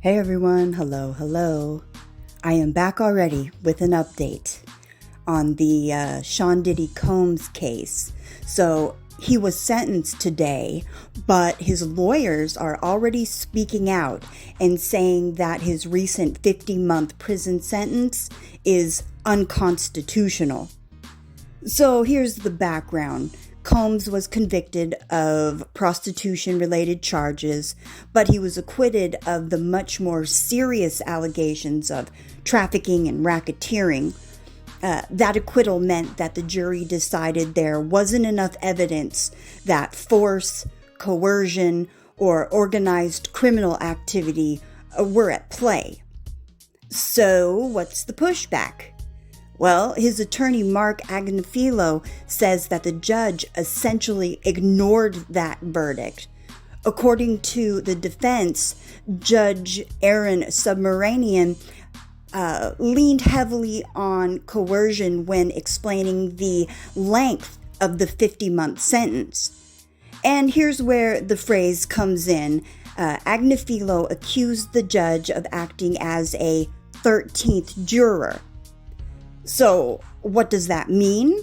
Hey everyone, hello. I am back already with an update on the Sean Diddy Combs case. So he was sentenced today, but his lawyers are already speaking out and saying that his recent 50-month prison sentence is unconstitutional. So here's the background. Combs was convicted of prostitution-related charges, but he was acquitted of the much more serious allegations of trafficking and racketeering. That acquittal meant that the jury decided there wasn't enough evidence that force, coercion, or organized criminal activity were at play. So, what's the pushback? Well, his attorney, Mark Agnifilo, says that the judge essentially ignored that verdict. According to the defense, Judge Aaron Subramanian leaned heavily on coercion when explaining the length of the 50-month sentence. And here's where the phrase comes in. Agnifilo accused the judge of acting as a 13th juror. So, what does that mean?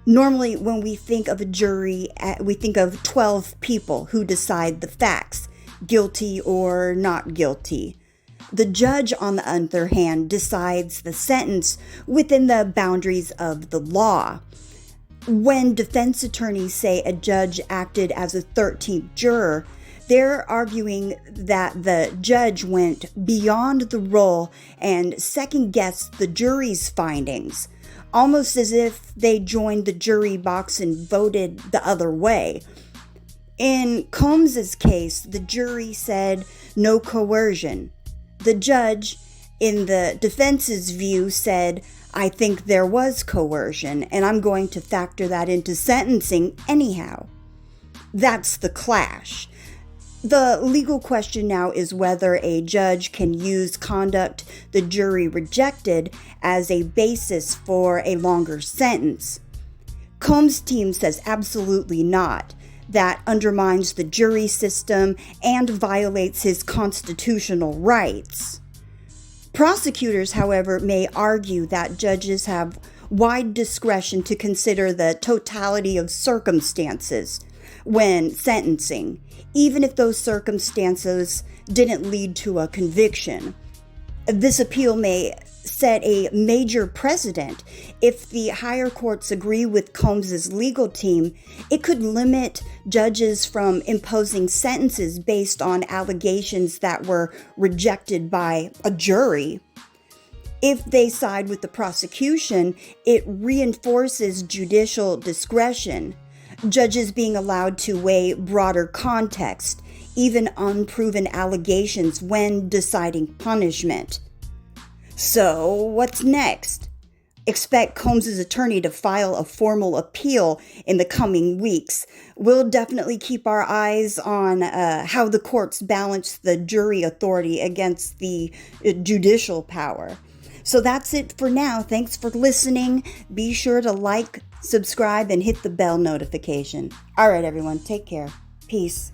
Normally, when we think of a jury, we think of 12 people who decide the facts, guilty or not guilty. The judge, on the other hand, decides the sentence within the boundaries of the law. When defense attorneys say a judge acted as a 13th juror, they're arguing that the judge went beyond the role and second-guessed the jury's findings, almost as if they joined the jury box and voted the other way. In Combs's case, the jury said no coercion. The judge, in the defense's view, said, I think there was coercion, and I'm going to factor that into sentencing anyhow. That's the clash. The legal question now is whether a judge can use conduct the jury rejected as a basis for a longer sentence. Combs' team says absolutely not. That undermines the jury system and violates his constitutional rights. Prosecutors, however, may argue that judges have wide discretion to consider the totality of circumstances when sentencing, even if those circumstances didn't lead to a conviction. This appeal may set a major precedent. If the higher courts agree with Combs's legal team, it could limit judges from imposing sentences based on allegations that were rejected by a jury. If they side with the prosecution, it reinforces judicial discretion, judges being allowed to weigh broader context, even unproven allegations when deciding punishment. So, what's next? Expect Combs's attorney to file a formal appeal in the coming weeks. We'll definitely keep our eyes on how the courts balance the jury authority against the judicial power. So that's it for now. Thanks for listening. Be sure to like, subscribe, and hit the bell notification. All right, everyone. Take care. Peace.